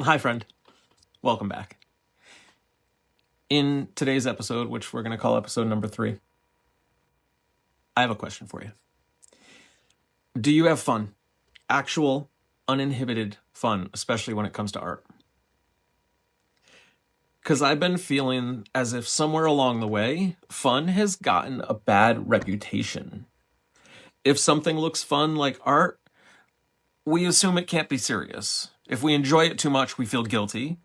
Hi, friend. Welcome back. In today's episode, which we're going to call episode number 3, I have a question for you. Do you have fun? Actual, uninhibited fun, especially when it comes to art? Because I've been feeling as if somewhere along the way, fun has gotten a bad reputation. If something looks fun like art, we assume it can't be serious. If we enjoy it too much, we feel guilty.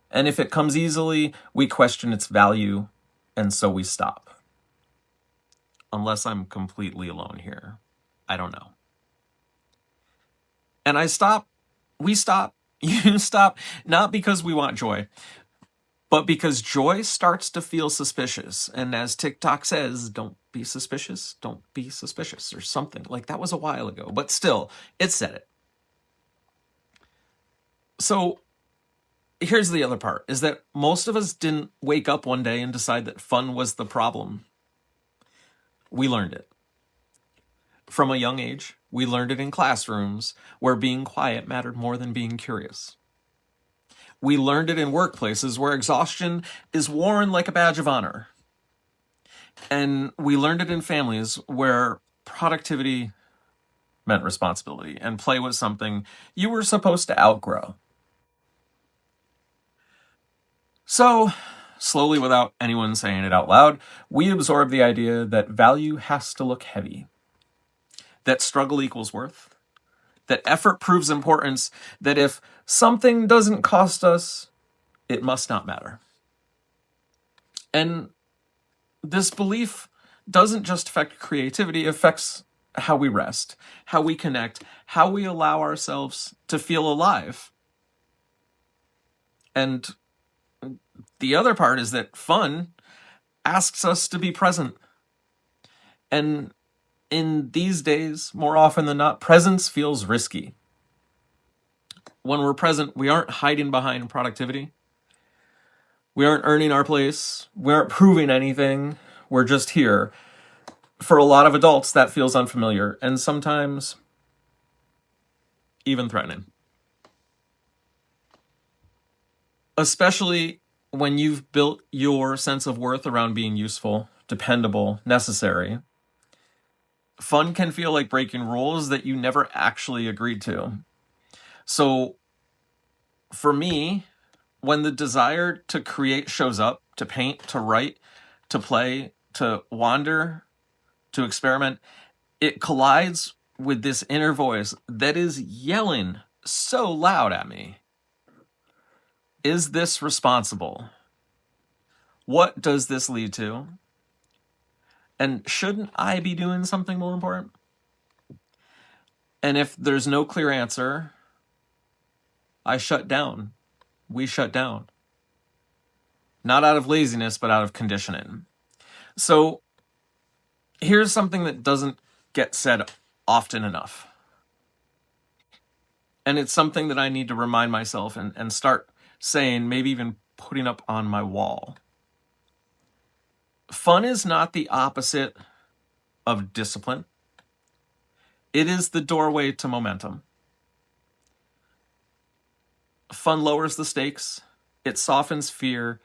And if it comes easily, we question its value, and so we stop. Unless I'm completely alone here. I don't know. And we stop, you stop, not because we want joy, but because joy starts to feel suspicious. And as TikTok says, don't be suspicious, or something. Like that was a while ago, but still, it said it. So here's the other part, is that most of us didn't wake up one day and decide that fun was the problem. We learned it. From a young age, we learned it in classrooms where being quiet mattered more than being curious. We learned it in workplaces where exhaustion is worn like a badge of honor. And we learned it in families where productivity meant responsibility and play was something you were supposed to outgrow. So, slowly, without anyone saying it out loud, we absorb the idea that value has to look heavy, that struggle equals worth, that effort proves importance, that if something doesn't cost us, it must not matter. And this belief doesn't just affect creativity, it affects how we rest, how we connect, how we allow ourselves to feel alive. And the other part is that fun asks us to be present. And in these days, more often than not, presence feels risky. When we're present, we aren't hiding behind productivity. We aren't earning our place. We aren't proving anything. We're just here. For a lot of adults, that feels unfamiliar and sometimes even threatening. Especially when you've built your sense of worth around being useful, dependable, necessary. Fun can feel like breaking rules that you never actually agreed to. So, for me, when the desire to create shows up, to paint, to write, to play, to wander, to experiment, it collides with this inner voice that is yelling so loud at me. Is this responsible? What does this lead to? And shouldn't I be doing something more important? And if there's no clear answer, I shut down. We shut down. Not out of laziness, but out of conditioning. So here's something that doesn't get said often enough. And it's something that I need to remind myself and start saying, maybe even putting up on my wall. Fun is not the opposite of discipline. It is the doorway to momentum. Fun lowers the stakes. It softens fear.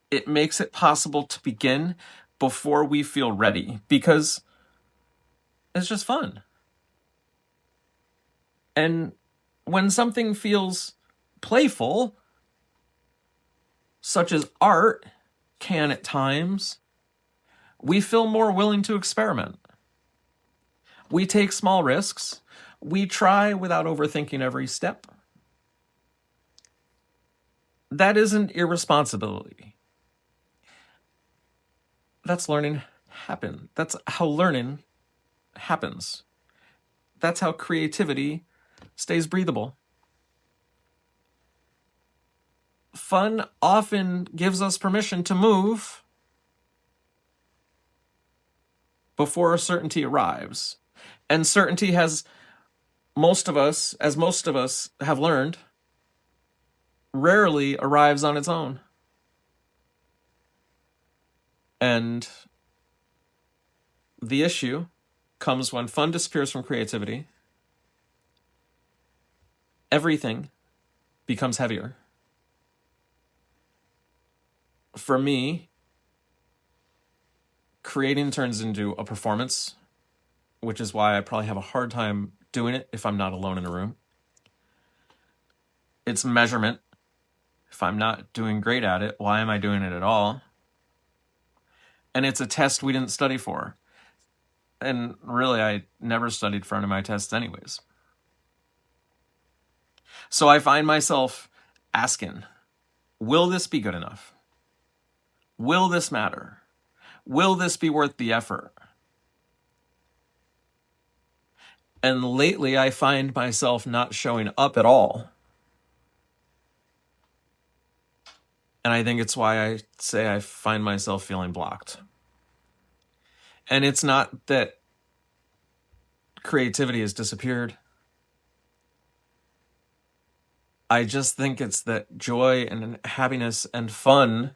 It makes it possible to begin before we feel ready because it's just fun. And when something feels playful, such as art can at times, we feel more willing to experiment. We take small risks. We try without overthinking every step. That isn't irresponsibility. That's learning happen. That's how learning happens. That's how creativity stays breathable. Fun often gives us permission to move before certainty arrives. And certainty has most of us have learned, rarely arrives on its own. And the issue comes when fun disappears from creativity. Everything becomes heavier. For me, creating turns into a performance, which is why I probably have a hard time doing it if I'm not alone in a room. It's measurement. If I'm not doing great at it, why am I doing it at all? And it's a test we didn't study for. And really, I never studied for any of my tests anyways. So I find myself asking, will this be good enough? Will this matter? Will this be worth the effort? And lately, I find myself not showing up at all. And I think it's why I say I find myself feeling blocked. And it's not that creativity has disappeared. I just think it's that joy and happiness and fun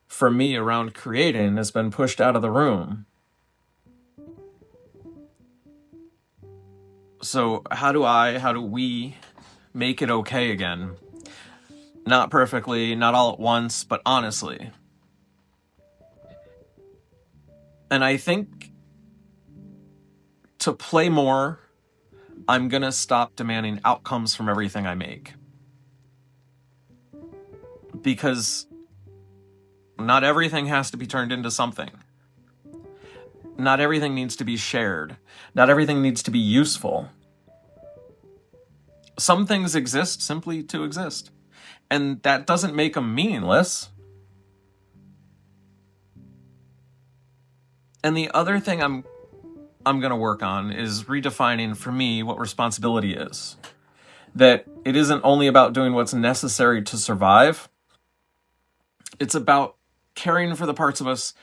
for me around creating has been pushed out of the room. So how do we make it okay again? Not perfectly, not all at once, but honestly. And I think to play more, I'm gonna stop demanding outcomes from everything I make. Because not everything has to be turned into something. Not everything needs to be shared. Not everything needs to be useful. Some things exist simply to exist. And that doesn't make them meaningless. And the other thing I'm going to work on is redefining for me what responsibility is. That it isn't only about doing what's necessary to survive. It's about caring for the parts of us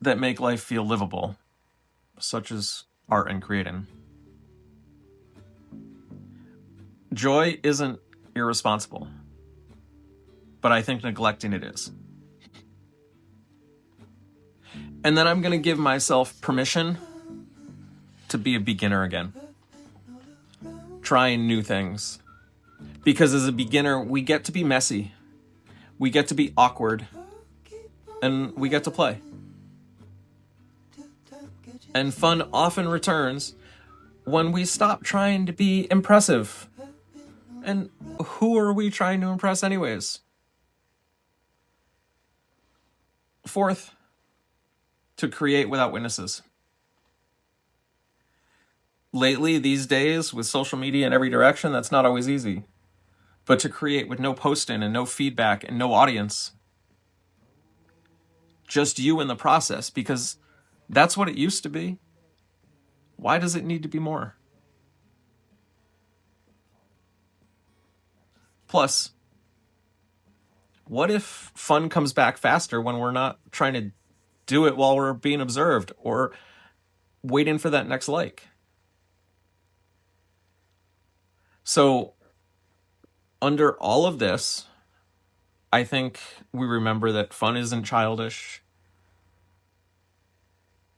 that make life feel livable, such as art and creating. Joy isn't irresponsible, but I think neglecting it is. And then I'm going to give myself permission to be a beginner again. Trying new things. Because as a beginner, we get to be messy. We get to be awkward. And we get to play. And fun often returns when we stop trying to be impressive. And who are we trying to impress anyways? Fourth, to create without witnesses. Lately, these days, with social media in every direction, that's not always easy. But to create with no posting and no feedback and no audience. Just you in the process, because that's what it used to be. Why does it need to be more? Plus, what if fun comes back faster when we're not trying to do it while we're being observed or waiting for that next like? So, under all of this, I think we remember that fun isn't childish.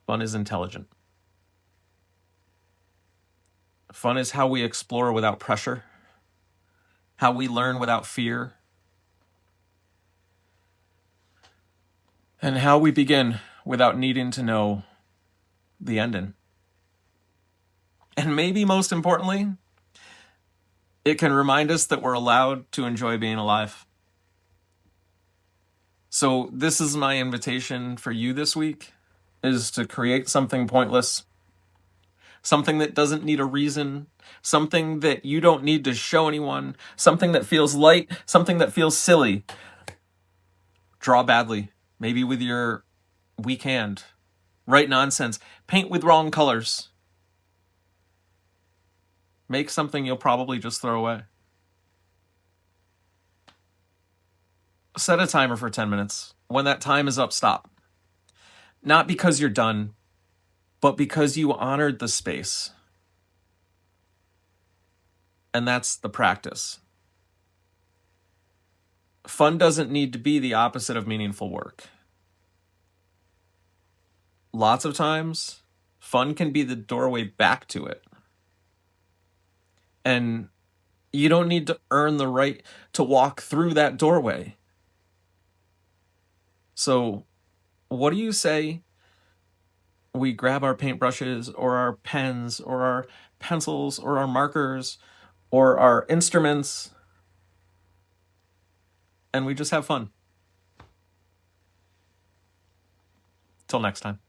Fun is intelligent. Fun is how we explore without pressure, how we learn without fear, and how we begin without needing to know the ending. And maybe most importantly, it can remind us that we're allowed to enjoy being alive. So this is my invitation for you this week, is to create something pointless, something that doesn't need a reason, something that you don't need to show anyone, something that feels light, something that feels silly. Draw badly, maybe with your weak hand. Write nonsense. Paint with wrong colors. Make something you'll probably just throw away. Set a timer for 10 minutes. When that time is up, stop. Not because you're done, but because you honored the space. And that's the practice. Fun doesn't need to be the opposite of meaningful work. Lots of times, fun can be the doorway back to it. And You don't need to earn the right to walk through that doorway. So, what do you say we grab our paintbrushes or our pens or our pencils or our markers or our instruments and we just have fun? Till next time.